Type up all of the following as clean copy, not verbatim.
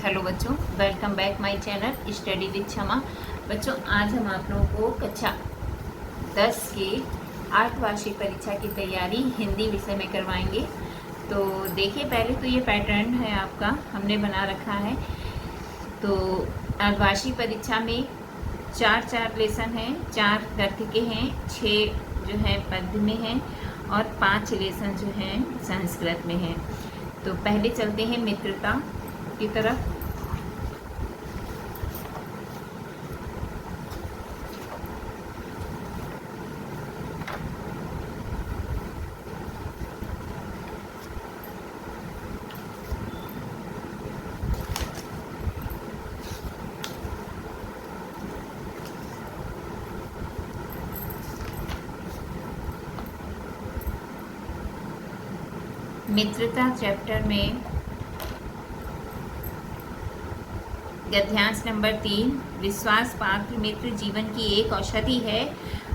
Hello बच्चों, welcome back my channel study with क्षमा। बच्चों, आज हम आप लोगों को कक्षा 10 के 8 वार्षिक परीक्षा की तैयारी हिंदी विषय में करवाएंगे। तो देखिए, पहले तो ये पैटर्न है आपका, हमने बना रखा है। तो वार्षिक परीक्षा में 4 लेसन हैं, 4 गद्य के हैं, 6 जो है पद्य में हैं और 5 लेसन जो हैं संस्कृत में हैं। तो पहले चलते हैं मित्रता की तरफ। मित्रता चैप्टर में गद्यांश नंबर 3, विश्वास पात्र मित्र जीवन की एक औषधि है।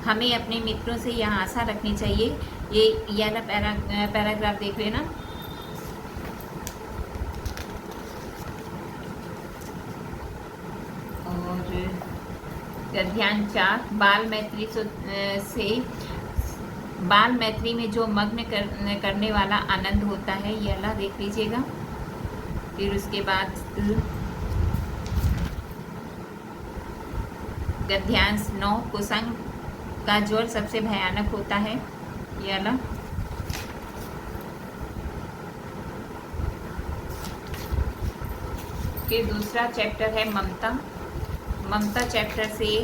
हमें अपने मित्रों से यह आशा रखनी चाहिए। ये वाला पैराग्राफ देख लेना। और गद्यांश 4, बाल मैत्री में जो मग्न करने वाला आनंद होता है, ये वाला देख लीजिएगा। फिर उसके बाद गद्यांश 9, कुसंग का ज्वर सबसे भयानक होता है, ये वाला। फिर दूसरा चैप्टर है ममता चैप्टर से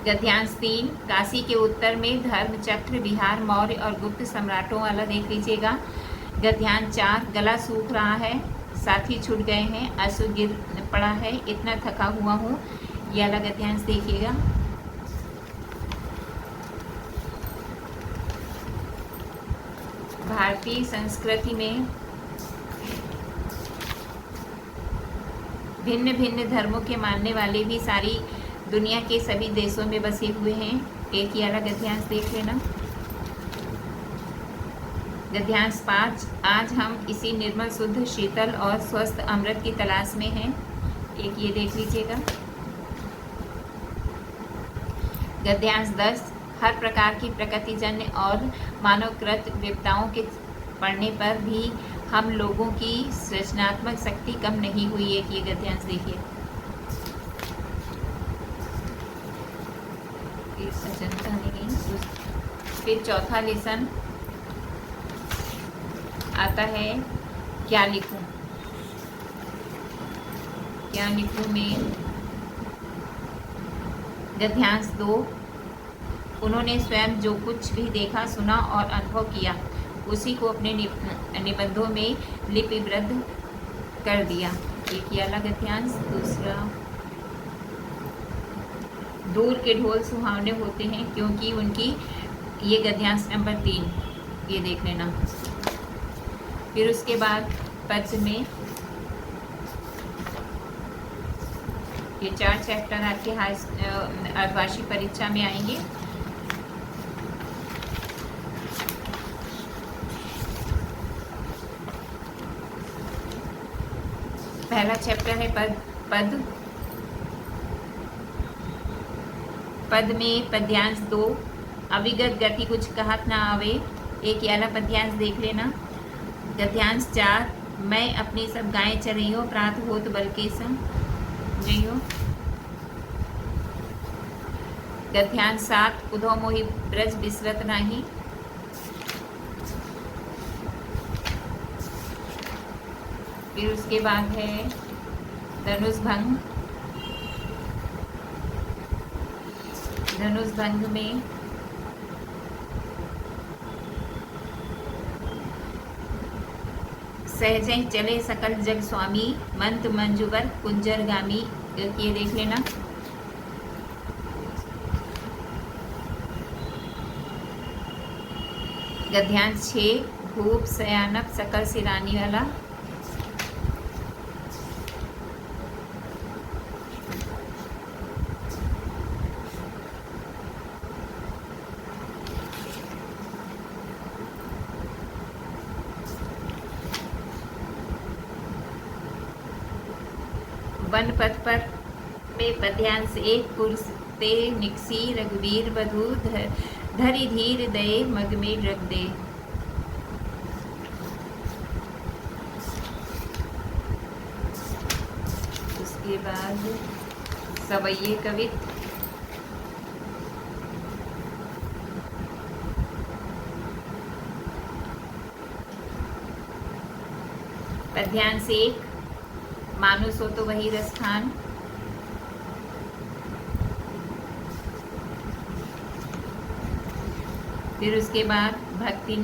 गद्यांश 3, काशी के उत्तर में धर्म चक्र, बिहार, मौर्य और गुप्त सम्राटों वाला देख लीजिएगा। गद्यांश 4, गला सूख रहा है, साथी छूट गए हैं, आंसू गिर पड़ा है, इतना थका हुआ हूँ, ये वाला गद्यांश देखिएगा। भारतीय संस्कृति में भिन्न भिन्न धर्मों के मानने वाले भी सारी दुनिया के सभी देशों में बसे हुए हैं, एक ये वाला गद्यांश देख लेना। गद्यांश 5, आज हम इसी निर्मल शुद्ध शीतल और स्वस्थ अमृत की तलाश में हैं, एक ये देख लीजिएगा। गद्यांश 10, हर प्रकार की प्रकृतिजन्य और मानवकृत विपदाओं के पड़ने पर भी हम लोगों की सृजनात्मक शक्ति कम नहीं हुई, एक ये गद्यांश देखिए। फिर चौथा लेसन आता है क्या लिखूं में गद्यांश 2, उन्होंने स्वयं जो कुछ भी देखा, सुना और अनुभव किया, उसी को अपने निबंधों में लिपिबद्ध कर दिया, एक ये वाला गद्यांश। दूसरा, दूर के ढोल सुहावने होते हैं क्योंकि उनकी, ये गद्यांश नंबर 3, ये देख लेना। फिर उसके बाद पद्य में ये 4 चैप्टर आपके अर्धवार्षिक परीक्षा में आएंगे। पहला चैप्टर है पद में पद्यांश 2, अविगत गति कुछ कहत ना आवे, एक याला पद्यांश देख लेना। गद्यांश 4, मैं अपनी सब गायें चरइयो, प्रात होत बल के संग जइयो। गद्यांश 7, उधो मोहि ब्रज बिसरत नाही। फिर उसके बाद है धनुष भंग में सहजै चले सकल जग स्वामी, मंत मंजुवर कुंजर गामी, ये देख लेना। गद्यांश 6, भूप सयानक सकल सिरानी वाला। वन पथ पर में पद्यांश 1 पुरुष ते निकसी रघुवीर वधु धरि धीर दये मग में रख दे। उसके बाद सवैये कवित, पद्यांश 1 मानुस हो तो वही रसखान। फिर उसके बाद भक्ति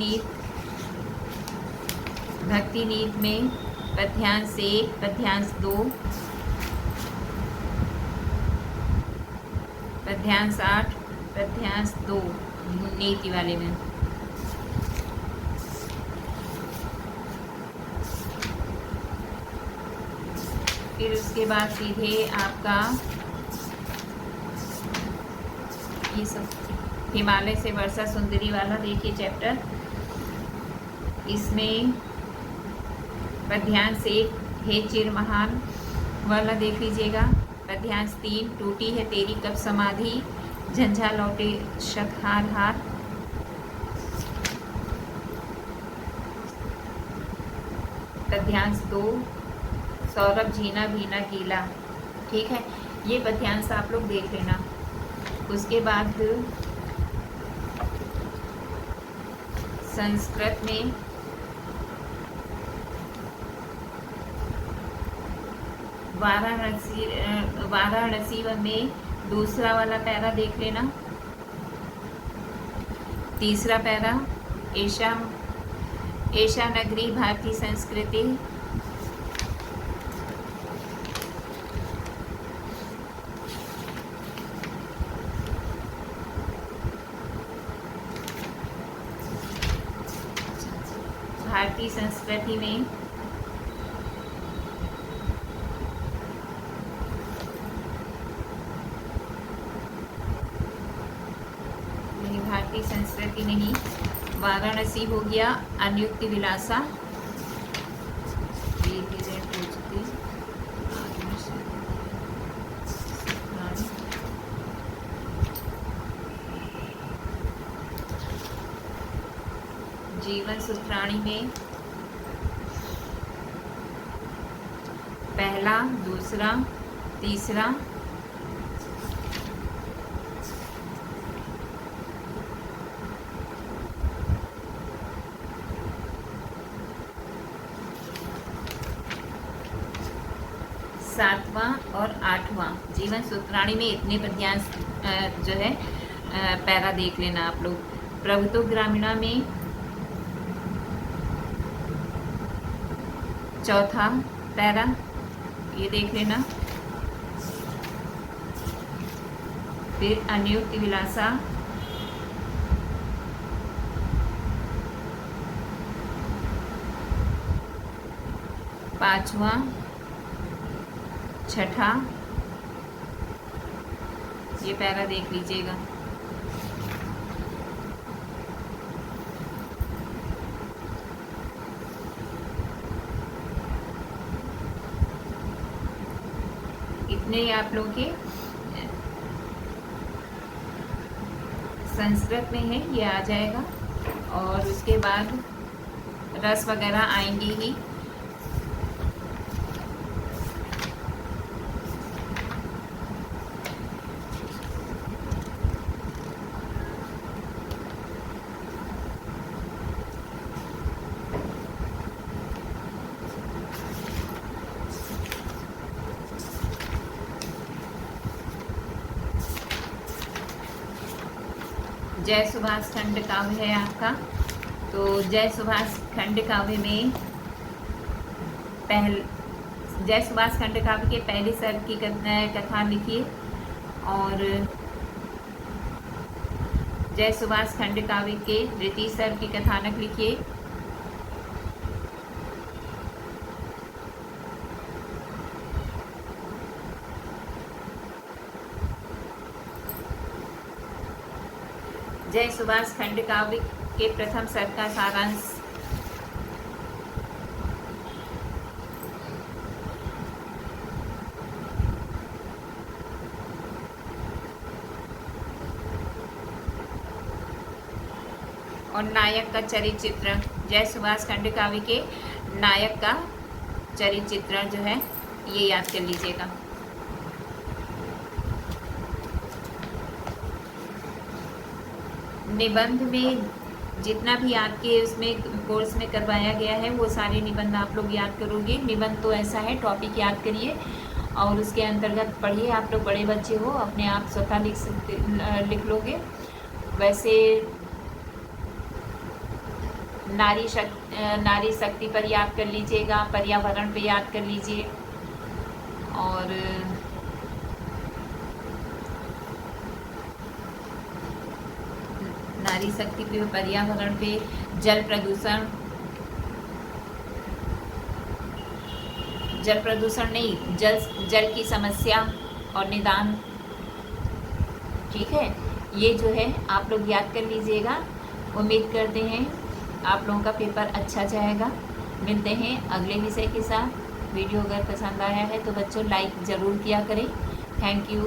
नीत में पद्यांश 1 पद्यांश 2 पद्यांश 8 पद्यांश 2 नीति वाले में। फिर उसके बाद सीधे आपका ये सब हिमालय से वर्षा सुंदरी वाला देखिए चैप्टर। इसमें पद्यांश 1 हे चिर महान वाला देख लीजिएगा। पद्यांश 3 टूटी है तेरी कब समाधि झंझा लौटे शत हार हार। पद्यांश 2 सौरभ झीना भीना गीला। ठीक है, ये पद्यांश आप लोग देख लेना। उसके बाद संस्कृत में वाराणसी में दूसरा वाला पैरा देख लेना। तीसरा पैरा ऐशा नगरी भारतीय संस्कृति। भारतीय संस्कृति में भारतीय संस्कृति नहीं, वाराणसी हो गया। अनुयुक्त विलासा जीवन सूत्राणी में पहला दूसरा तीसरा सातवां और आठवां जीवन सूत्राणी में इतने पद्यांश जो है पैरा देख लेना आप लोग। प्रभुत्व ग्रामीणा में चौथा पैरा ये देख लेना। फिर अनुयुक्त विलासा पांचवा छठा ये पैरा देख लीजिएगा। इतने आप लोग के संस्कृत में है, ये आ जाएगा। और उसके बाद रस वगैरह आएंगी ही। जय सुभाष खंड काव्य है आपका। तो जय सुभाष खंड काव्य में जय सुभाष खंड काव्य के पहले सर्ग की कथा लिखिए और जय सुभाष खंड काव्य के द्वितीय सर्ग की कथानक लिखिए। जय सुभाष खंड काव्य के प्रथम सर्ग का सारांश और नायक का चरित्र, जय सुभाष खंडकाव्य के नायक का चरित्र जो है ये याद कर लीजिएगा। निबंध में जितना भी आपके उसमें कोर्स में करवाया गया है वो सारे निबंध आप लोग याद करोगे। निबंध तो ऐसा है, टॉपिक याद करिए और उसके अंतर्गत पढ़िए। आप लोग बड़े बच्चे हो, अपने आप स्वतः लिख लोगे। वैसे नारी शक्ति पर याद कर लीजिएगा, पर्यावरण पे याद कर लीजिए, और नारी शक्ति पे, पर्यावरण पे, जल प्रदूषण नहीं, जल की समस्या और निदान। ठीक है, ये जो है आप लोग याद कर लीजिएगा। उम्मीद करते हैं आप लोगों का पेपर अच्छा जाएगा। मिलते हैं अगले विषय के साथ। वीडियो अगर पसंद आया है तो बच्चों लाइक ज़रूर किया करें। Thank you.